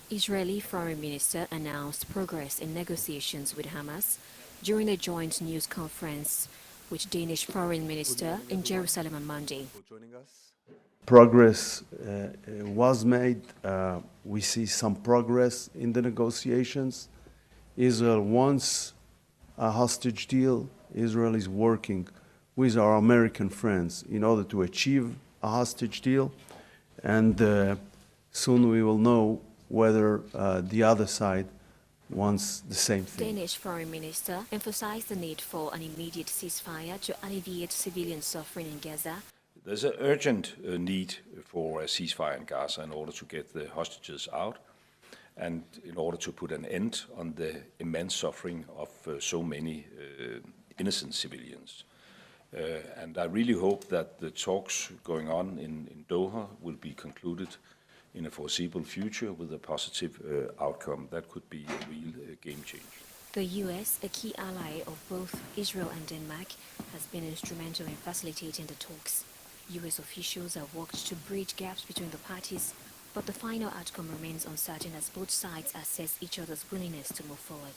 Israeli Foreign Minister announced progress in negotiations with Hamas during a joint news conference with Danish Foreign Good Minister morning, in everyone. Jerusalem on Monday. Thank you for joining us. Progress was made. We see some progress in the negotiations. Israel wants a hostage deal. Israel is working with our American friends in order to achieve a hostage deal. And soon we will know whether the other side wants the same thing. Danish Foreign Minister emphasized the need for an immediate ceasefire to alleviate civilian suffering in Gaza. There's an urgent need for a ceasefire in Gaza in order to get the hostages out and in order to put an end on the immense suffering of so many innocent civilians. And I really hope that the talks going on in Doha will be concluded in a foreseeable future with a positive outcome. That could be a real game changer. The US, a key ally of both Israel and Denmark, has been instrumental in facilitating the talks. US officials have worked to bridge gaps between the parties, but the final outcome remains uncertain as both sides assess each other's willingness to move forward.